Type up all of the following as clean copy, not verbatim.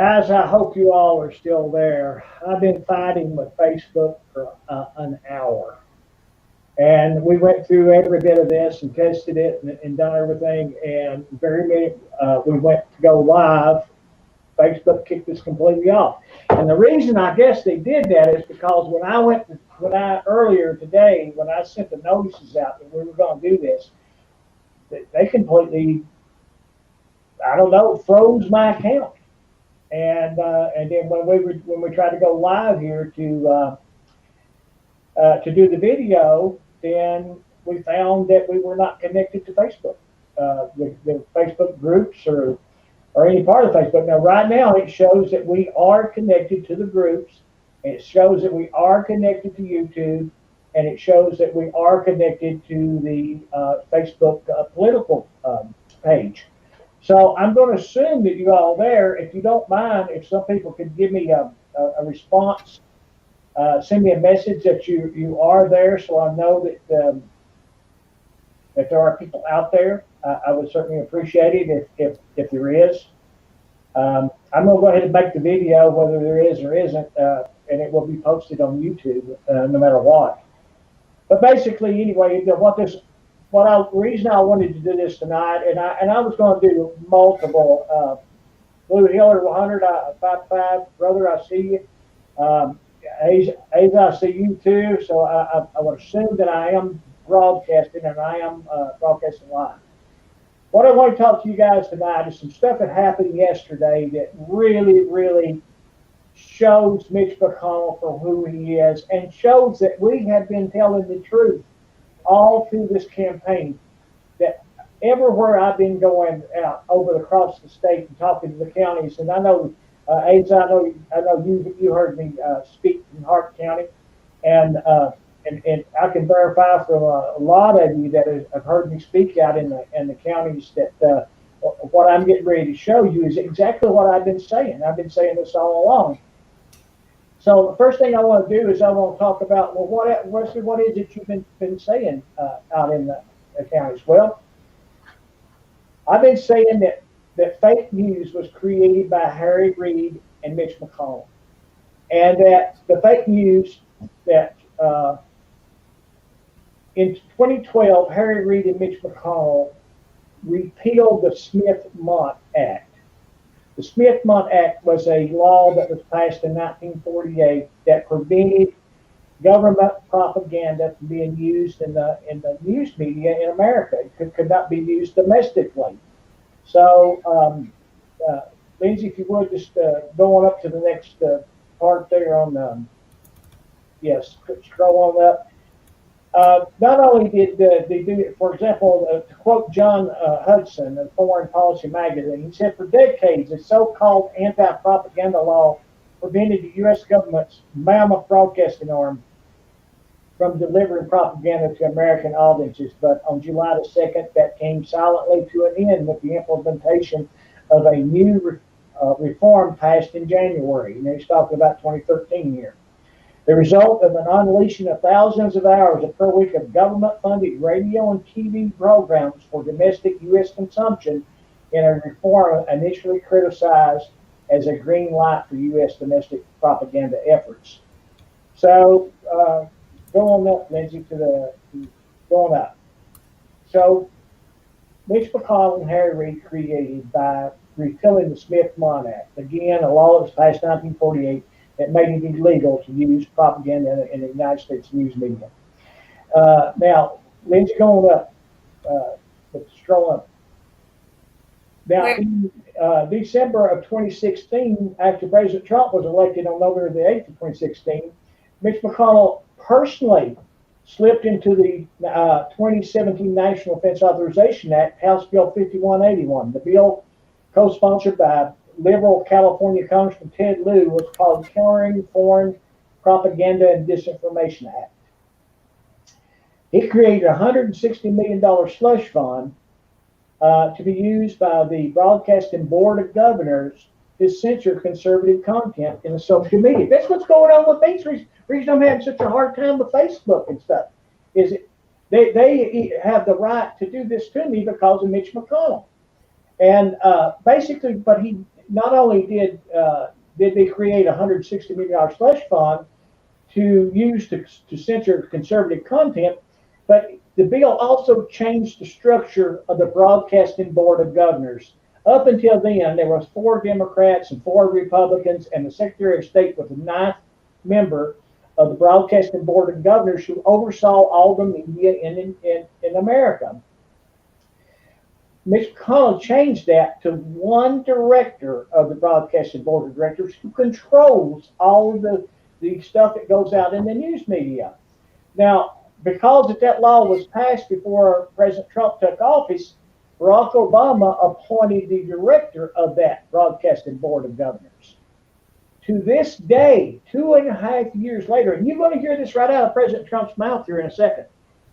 Guys, I hope you all are still there. I've been fighting with Facebook for an hour. And we went through every bit of this and tested it and done everything. And very many, we went to go live. Facebook kicked us completely off. And the reason I guess they did that is because earlier today, when I sent the notices out that we were going to do this, they completely, I don't know, froze my account. And then when we tried to go live here to do the video, then we found that we were not connected to Facebook, the Facebook groups or any part of Facebook. Now, right now, it shows that we are connected to the groups. It shows that we are connected to YouTube, and it shows that we are connected to the Facebook political page. So I'm going to assume that you all there. If you don't mind, if some people could give me a response, send me a message that you are there, so I know that there are people out there. I would certainly appreciate it if there is. I'm going to go ahead and make the video, whether there is or isn't, and it will be posted on YouTube no matter what. But basically, anyway, the reason I wanted to do this tonight, and I was going to do multiple. Blue Hiller 100, 55, brother, I see you. Asia, I see you too. So I would assume that I am broadcasting, and I am broadcasting live. What I want to talk to you guys tonight is some stuff that happened yesterday that really, really shows Mitch McConnell for who he is, and shows that we have been telling the truth all through this campaign. That everywhere I've been going out across the state and talking to the counties, and I know, Asa, I know you heard me speak from Hart County, and I can verify from a lot of you that have heard me speak out in the counties that what I'm getting ready to show you is exactly what I've been saying. I've been saying this all along. So the first thing I want to do is I want to talk about, well, Wesley, what is it you've been saying out in the counties? Well, I've been saying that fake news was created by Harry Reid and Mitch McConnell, and that the fake news that in 2012, Harry Reid and Mitch McConnell repealed the Smith-Mont Act. The Smith-Mont Act was a law that was passed in 1948 that prevented government propaganda from being used in the news media in America. It could not be used domestically. So, Lindsay, if you would just go on up to the next part there on, yes, scroll on up. Not only did they do it, for example, to quote John Hudson of Foreign Policy magazine, he said, for decades, a so-called anti-propaganda law prevented the U.S. government's mammoth broadcasting arm from delivering propaganda to American audiences. But on July the 2nd, that came silently to an end with the implementation of a new reform passed in January. And he's talking about 2013 here. The result of an unleashing of thousands of hours per week of government-funded radio and TV programs for domestic U.S. consumption in a reform initially criticized as a green light for U.S. domestic propaganda efforts. So, go on up, Lindsay, go on up. So, Mitch McConnell and Harry Reid created by repealing the Smith-Mont Act. Again, a law that was passed in 1948 that made it illegal to use propaganda in the United States news media. Now, Lindsay, go on up. Scroll up. Now, in December of 2016, after President Trump was elected on November the 8th of 2016, Mitch McConnell personally slipped into the 2017 National Defense Authorization Act, House Bill 5181. The bill, co-sponsored by liberal California Congressman Ted Lieu, was called Countering Foreign Propaganda and Disinformation Act. It created a $160 million slush fund to be used by the Broadcasting Board of Governors to censor conservative content in the social media. That's what's going on with these. Reason I'm having such a hard time with Facebook and stuff is they have the right to do this to me because of Mitch McConnell. And basically, but not only did they create a $160 million slush fund to use to censor conservative content, but the bill also changed the structure of the Broadcasting Board of Governors. Up until then, there was 4 Democrats and 4 Republicans, and the Secretary of State was the 9th member of the Broadcasting Board of Governors who oversaw all the media in America. Mitch McConnell changed that to one director of the Broadcasting Board of Directors who controls all of the stuff that goes out in the news media. Now, because that law was passed before President Trump took office, Barack Obama appointed the director of that Broadcasting Board of Governors. To this day, 2.5 years later, and you're going to hear this right out of President Trump's mouth here in a second.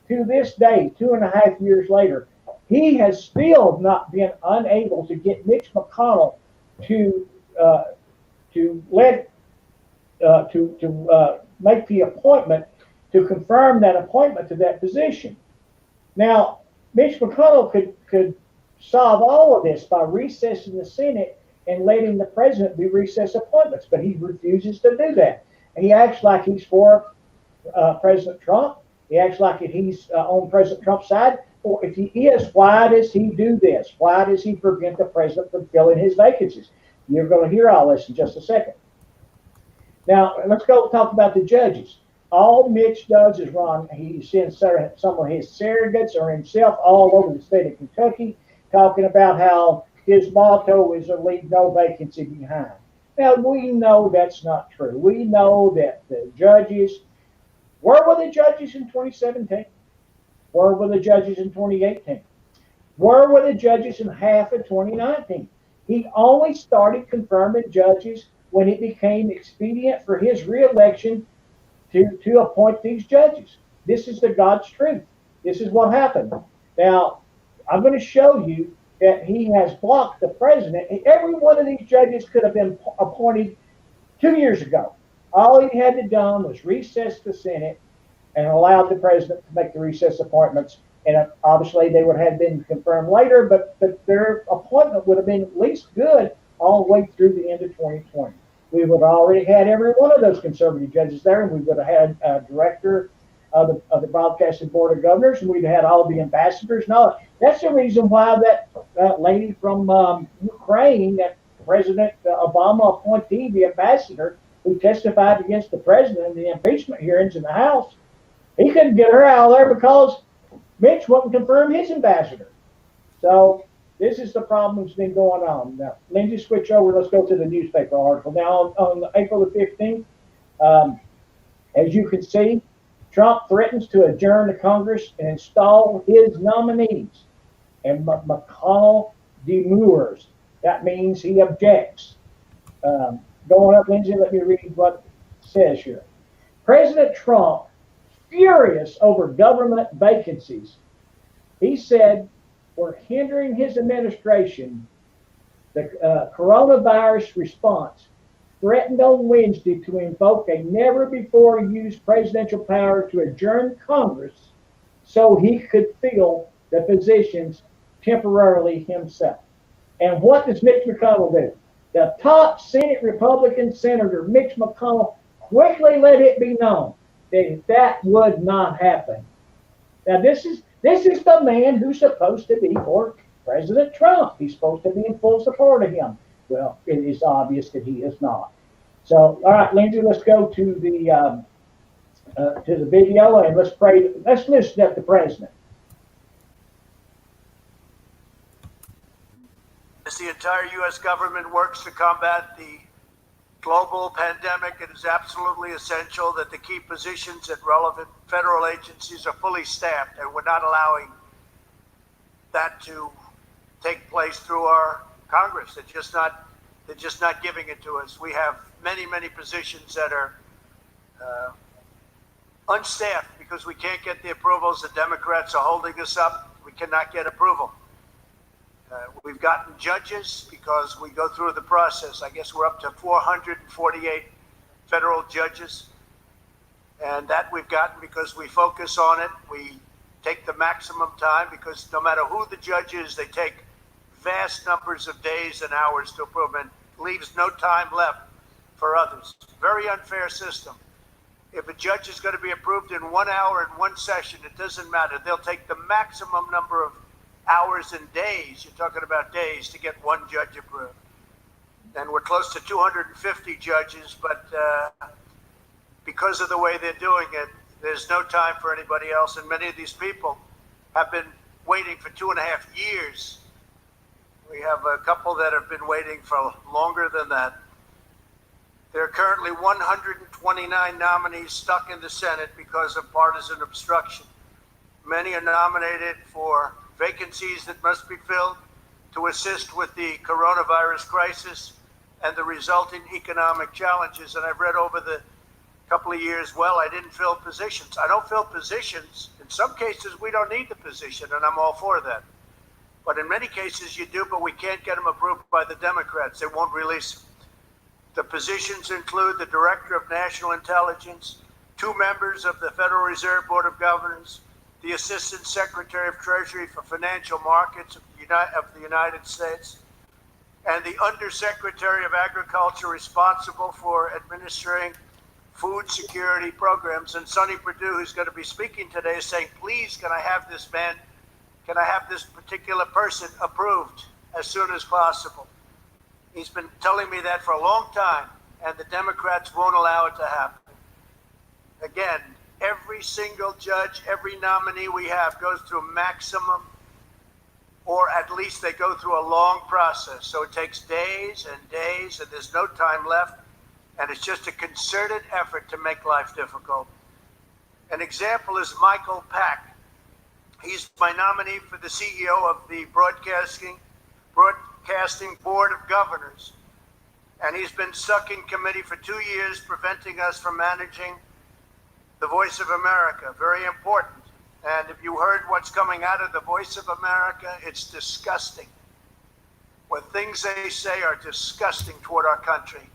To this day, 2.5 years later, he has still not been unable to get Mitch McConnell to make the appointment, to confirm that appointment to that position. Now, Mitch McConnell could solve all of this by recessing the Senate and letting the president do recess appointments, but he refuses to do that. And he acts like he's for President Trump. He acts like he's on President Trump's side. Or if he is, why does he do this? Why does he prevent the president from filling his vacancies? You're going to hear all this in just a second. Now, let's go talk about the judges. All Mitch does is he sends some of his surrogates or himself all over the state of Kentucky, talking about how his motto is to leave no vacancy behind. Now, we know that's not true. We know that the judges, where were the judges in 2017? Where were the judges in 2018? Where were the judges in half of 2019? He only started confirming judges when it became expedient for his reelection to appoint these judges. This is the God's truth. This is what happened. Now, I'm going to show you that he has blocked the president. Every one of these judges could have been appointed 2 years ago. All he had to do was recess the Senate and allowed the president to make the recess appointments. And obviously they would have been confirmed later, but their appointment would have been at least good all the way through the end of 2020. We would have already had every one of those conservative judges there, and we would have had a director of the Broadcasting Board of Governors, and we'd have had all the ambassadors and all that. That's the reason why that lady from Ukraine, that President Obama appointee, the ambassador, who testified against the president in the impeachment hearings in the House, he couldn't get her out of there because Mitch wouldn't confirm his ambassador. So this is the problem that's been going on. Now, Lindsay, switch over. Let's go to the newspaper article. Now, on April the 15th, as you can see, Trump threatens to adjourn the Congress and install his nominees. And McConnell demurs. That means he objects. Going up, Lindsay, let me read what it says here. President Trump, furious over government vacancies, he said, we're hindering his administration. The coronavirus response threatened on Wednesday to invoke a never-before-used presidential power to adjourn Congress so he could fill the positions temporarily himself. And what does Mitch McConnell do? The top Senate Republican Senator, Mitch McConnell, quickly let it be known that would not happen. Now, this is the man who's supposed to be for President Trump. He's supposed to be in full support of him. Well, it is obvious that he is not. So, all right, Lindsay, let's go to the video and let's pray. Let's listen at the president. As the entire U.S. government works to combat the global pandemic, it is absolutely essential that the key positions at relevant federal agencies are fully staffed, and we're not allowing that to take place through our Congress. They're just not giving it to us. We have many positions that are unstaffed because we can't get the approvals. The Democrats are holding us up. We cannot get approval. We've gotten judges because we go through the process. I guess we're up to 448 federal judges. And that we've gotten because we focus on it. We take the maximum time because no matter who the judge is, they take vast numbers of days and hours to approve. And leaves no time left for others. Very unfair system. If a judge is going to be approved in 1 hour in one session, it doesn't matter. They'll take the maximum number of hours and days, you're talking about days, to get one judge approved. And we're close to 250 judges, but because of the way they're doing it, there's no time for anybody else. And many of these people have been waiting for 2.5 years. We have a couple that have been waiting for longer than that. There are currently 129 nominees stuck in the Senate because of partisan obstruction. Many are nominated for vacancies that must be filled, to assist with the coronavirus crisis and the resulting economic challenges. And I've read over the couple of years, well, I didn't fill positions. I don't fill positions. In some cases, we don't need the position, and I'm all for that. But in many cases, you do, but we can't get them approved by the Democrats. They won't release them. The positions include the Director of National Intelligence, 2 members of the Federal Reserve Board of Governors, the Assistant Secretary of Treasury for Financial Markets of the United States, and the Undersecretary of Agriculture responsible for administering food security programs. And Sonny Perdue, who's going to be speaking today, is saying, please, can I have this man, can I have this particular person approved as soon as possible? He's been telling me that for a long time, and the Democrats won't allow it to happen. Again, every single judge, every nominee we have goes through maximum, or at least they go through a long process. So it takes days and days, and there's no time left. And it's just a concerted effort to make life difficult. An example is Michael Pack. He's my nominee for the CEO of the Broadcasting Board of Governors. And he's been stuck in committee for 2 years, preventing us from managing the Voice of America. Very important. And if you heard what's coming out of the Voice of America, it's disgusting. What things they say are disgusting toward our country.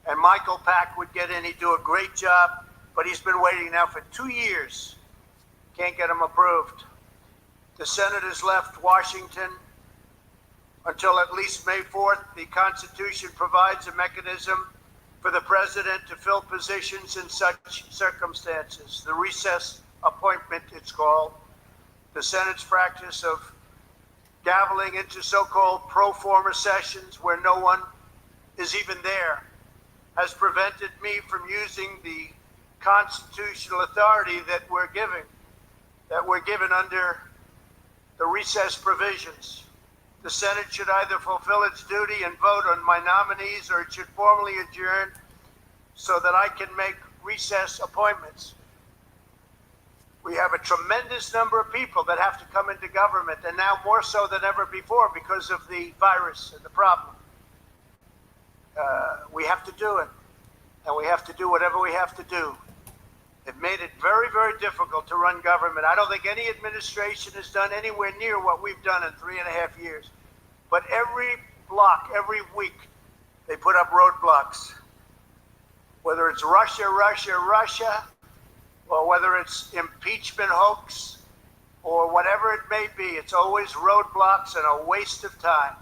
And Michael Pack would get in, he'd do a great job, but he's been waiting now for 2 years. Can't get him approved. The Senate has left Washington until at least May 4th. The Constitution provides a mechanism for the president to fill positions in such circumstances. The recess appointment, it's called. The Senate's practice of gaveling into so-called pro forma sessions where no one is even there has prevented me from using the constitutional authority that we're given under the recess provisions. The Senate should either fulfill its duty and vote on my nominees, or it should formally adjourn so that I can make recess appointments. We have a tremendous number of people that have to come into government, and now more so than ever before because of the virus and the problem. We have to do it, and we have to do whatever we have to do. It made it very, very difficult to run government. I don't think any administration has done anywhere near what we've done in 3.5 years. But every block, every week, they put up roadblocks. Whether it's Russia, or whether it's impeachment hoax, or whatever it may be, it's always roadblocks and a waste of time.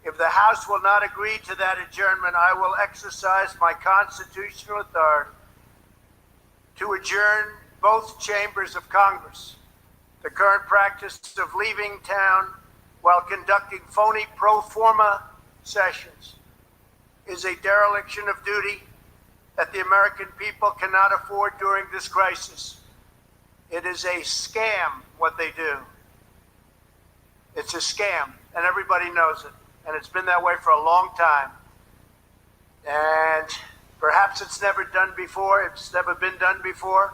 If the House will not agree to that adjournment, I will exercise my constitutional authority to adjourn both chambers of Congress. The current practice of leaving town while conducting phony pro forma sessions is a dereliction of duty that the American people cannot afford during this crisis. It is a scam what they do. It's a scam, and everybody knows it. And it's been that way for a long time. And perhaps it's never done before. It's never been done before.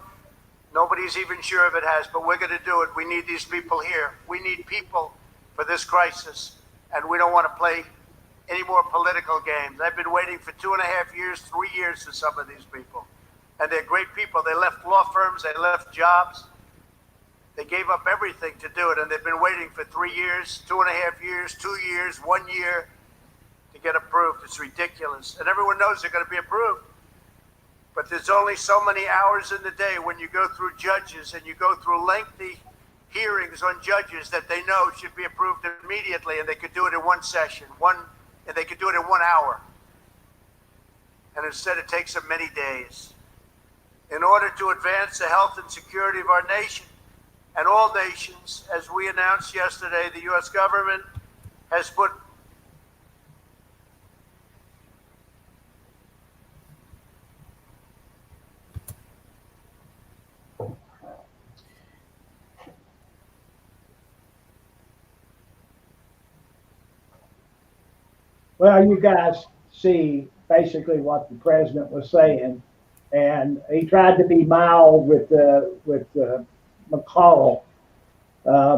Nobody's even sure if it has, but we're going to do it. We need these people here. We need people for this crisis, and we don't want to play any more political games. I've been waiting for 2.5 years, 3 years for some of these people. And they're great people. They left law firms. They left jobs. They gave up everything to do it, and they've been waiting for 3 years, 2.5 years, 2 years, 1 year to get approved. It's ridiculous. And everyone knows they're going to be approved. But there's only so many hours in the day when you go through judges and you go through lengthy hearings on judges that they know should be approved immediately, and they could do it in one session, one and they could do it in 1 hour. And instead it takes them many days. In order to advance the health and security of our nation and all nations, as we announced yesterday, the U.S. government has put Well, you guys see basically what the president was saying, and he tried to be mild with McConnell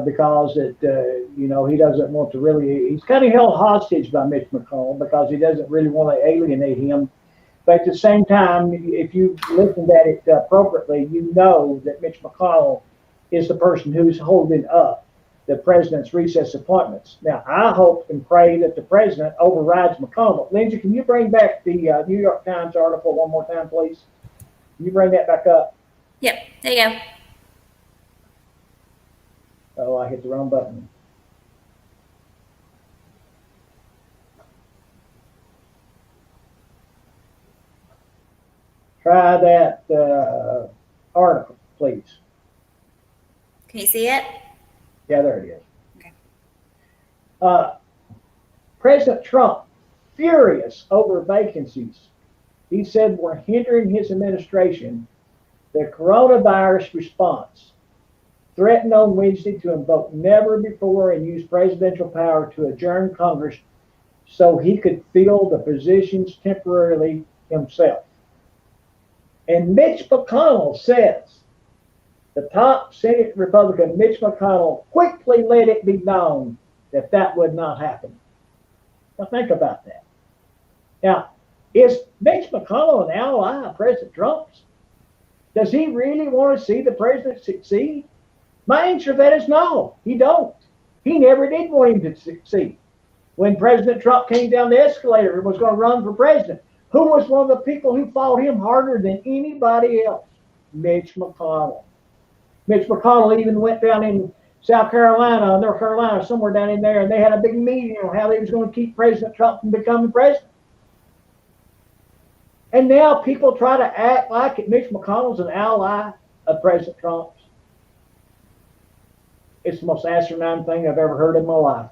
because he doesn't want to really. He's kind of held hostage by Mitch McConnell because he doesn't really want to alienate him. But at the same time, if you listened at it appropriately, you know that Mitch McConnell is the person who's holding up the president's recess appointments. Now, I hope and pray that the president overrides McConnell. Lindsay, can you bring back the New York Times article one more time, please? Can you bring that back up? Yep, there you go. Oh, I hit the wrong button. Try that article, please. Can you see it? Yeah, there it is. Okay. President Trump, furious over vacancies. He said we're hindering his administration. The coronavirus response threatened on Wednesday to invoke never before and use presidential power to adjourn Congress so he could fill the positions temporarily himself. And Mitch McConnell says the top Senate Republican, Mitch McConnell, quickly let it be known that that would not happen. Now think about that. Now, is Mitch McConnell an ally of President Trump's? Does he really want to see the president succeed? My answer to that is no, he don't. He never did want him to succeed. When President Trump came down the escalator and was going to run for president, who was one of the people who fought him harder than anybody else? Mitch McConnell. Mitch McConnell even went down in South Carolina, North Carolina, somewhere down in there, and they had a big meeting on how they was going to keep President Trump from becoming president. And now people try to act like Mitch McConnell's an ally of President Trump's. It's the most asinine thing I've ever heard in my life.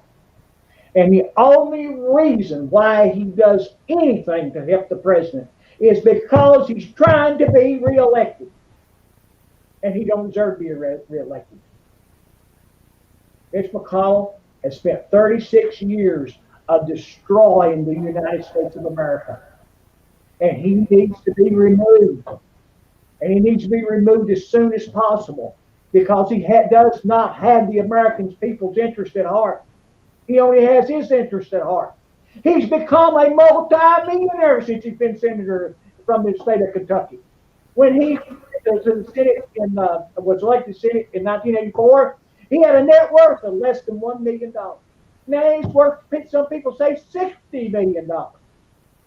And the only reason why he does anything to help the president is because he's trying to be reelected. And he don't deserve to be reelected. Mitch McConnell has spent 36 years of destroying the United States of America. And he needs to be removed. And he needs to be removed as soon as possible because he does not have the American people's interest at heart. He only has his interest at heart. He's become a multi-millionaire since he's been senator from the state of Kentucky. When he was in the Senate was elected Senate in 1984, he had a net worth of less than $1 million. Now he's worth, some people say, $60 million.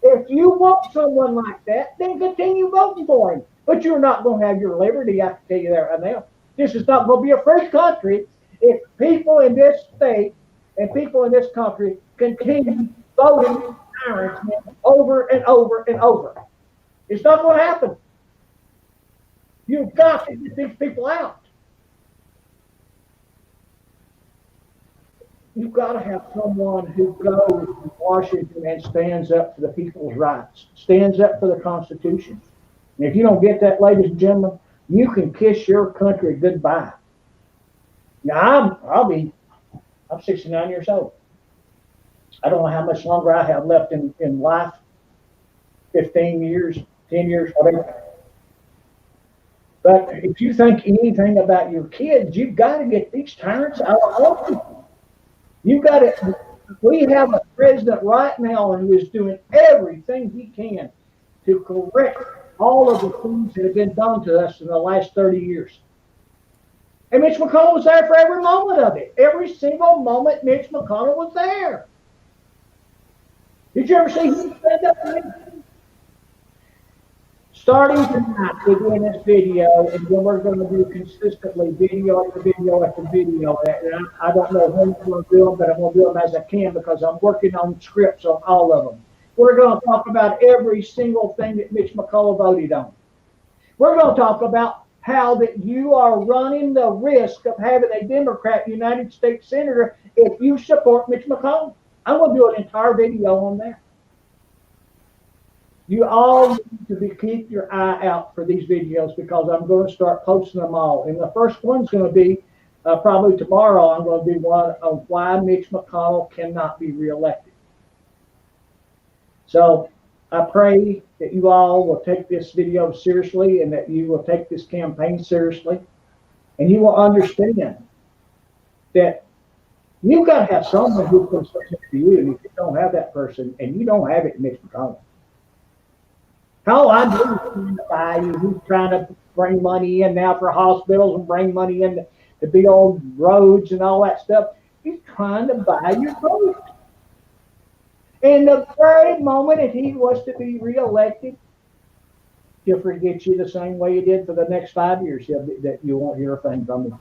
If you want someone like that, then continue voting for him. But you're not going to have your liberty, I can tell you that right now. This is not going to be a free country if people in this state and people in this country continue voting tyrants over and over and over. It's not going to happen. You've got to get these people out. You've got to have someone who goes to Washington and stands up for the people's rights, stands up for the Constitution. And if you don't get that, ladies and gentlemen, you can kiss your country goodbye. Now, I'm 69 years old. I don't know how much longer I have left in life, 15 years, 10 years, whatever. But if you think anything about your kids, you've got to get these tyrants out of office. You've got to. We have a president right now who is doing everything he can to correct all of the things that have been done to us in the last 30 years. And Mitch McConnell was there for every moment of it. Every single moment Mitch McConnell was there. Did you ever see him stand up? Starting tonight, we're doing this video, and then we're going to do consistently video after video after video. And I don't know when I'm going to do them, but I'm going to do them as I can because I'm working on scripts on all of them. We're going to talk about every single thing that Mitch McConnell voted on. We're going to talk about how that you are running the risk of having a Democrat United States Senator if you support Mitch McConnell. I'm going to do an entire video on that. You all need to keep your eye out for these videos because I'm going to start posting them all. And the first one's going to be probably tomorrow. I'm going to do one of why Mitch McConnell cannot be reelected. So I pray that you all will take this video seriously and that you will take this campaign seriously. And you will understand that you've got to have someone who can support you. And if you don't have that person, and you don't have it, Mitch McConnell. How I'm doing trying to buy you. He's trying to bring money in now for hospitals and bring money in to build roads and all that stuff. He's trying to buy your vote. And the very moment that he was to be reelected, he'll forget you the same way he did for the next 5 years. That you won't hear a thing from him.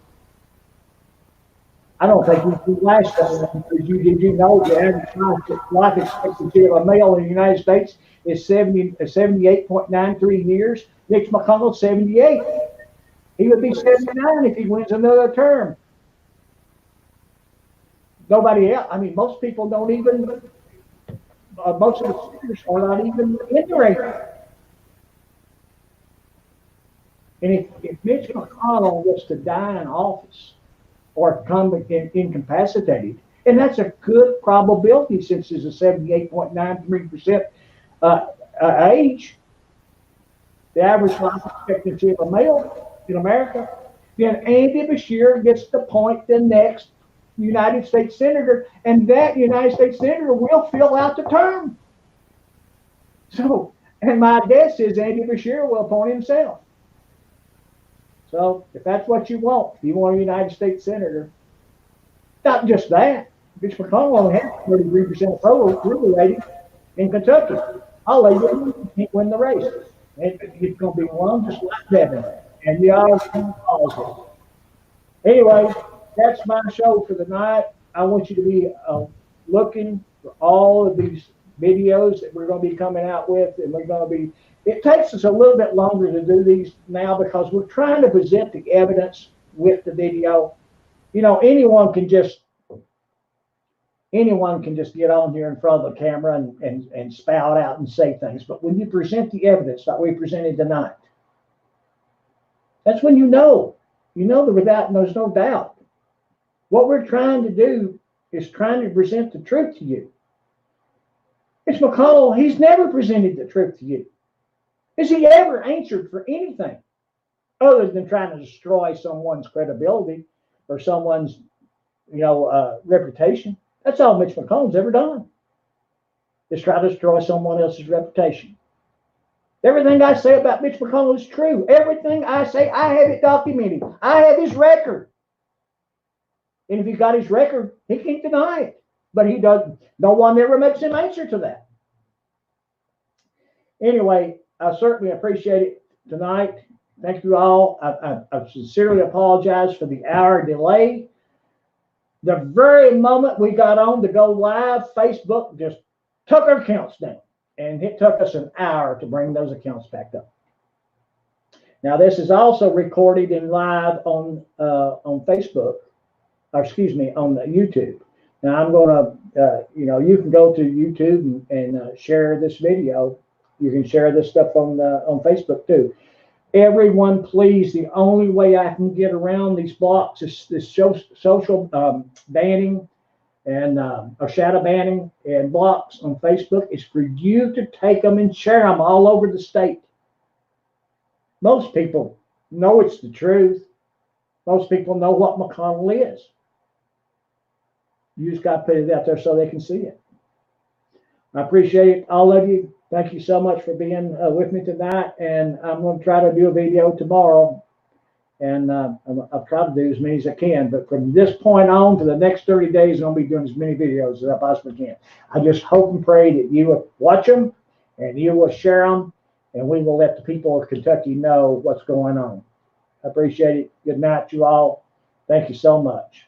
I don't think he last time because did you know the average life expectancy of a male in the United States is 78.93 years. Mitch McConnell 78. He would be 79 if he wins another term. Nobody else. I mean, most people don't even. Most of the senators are not even in the race. And if Mitch McConnell was to die in office or come incapacitated, and that's a good probability since he's a 78.93% age, the average life expectancy of a male in America, then Andy Beshear gets to appoint the next United States Senator, and that United States Senator will fill out the term. So, and my guess is Andy Beshear will appoint himself. So, if that's what you want, if you want a United States Senator, not just that, Mitch McConnell only has 33% approval rating in Kentucky. I'll lay you can't win the race. It's going to be one just like Devin, and you all can cause it. Anyway, that's my show for the night. I want you to be looking for all of these videos that we're going to be coming out with, and we're going to be. It takes us a little bit longer to do these now because we're trying to present the evidence with the video. You know, anyone can just get on here in front of the camera and spout out and say things. But when you present the evidence like we presented tonight, that's when you know that there's no doubt. What we're trying to do is trying to present the truth to you. Mitch McConnell, he's never presented the truth to you. Has he ever answered for anything other than trying to destroy someone's credibility or someone's, reputation? That's all Mitch McConnell's ever done, is try to destroy someone else's reputation. Everything I say about Mitch McConnell is true. Everything I say, I have it documented. I have his record. And if he's got his record, he can't deny it. But he doesn't. No one ever makes him answer to that. Anyway, I certainly appreciate it tonight. Thank you all. I sincerely apologize for the hour delay. The very moment we got on to go live, Facebook just took our accounts down. And it took us an hour to bring those accounts back up. Now, this is also recorded in live on Facebook, on YouTube. Now, I'm going to, you can go to YouTube and share this video. You can share this stuff on Facebook too. Everyone, please, the only way I can get around these blocks is this social banning and or shadow banning and blocks on Facebook is for you to take them and share them all over the state. Most people know it's the truth. Most people know what McConnell is. You just got to put it out there so they can see it. I appreciate all of you. Thank you so much for being with me tonight. And I'm going to try to do a video tomorrow. And I'll try to do as many as I can. But from this point on to the next 30 days, I'm going to be doing as many videos as I possibly can. I just hope and pray that you will watch them and you will share them and we will let the people of Kentucky know what's going on. I appreciate it. Good night, you all. Thank you so much.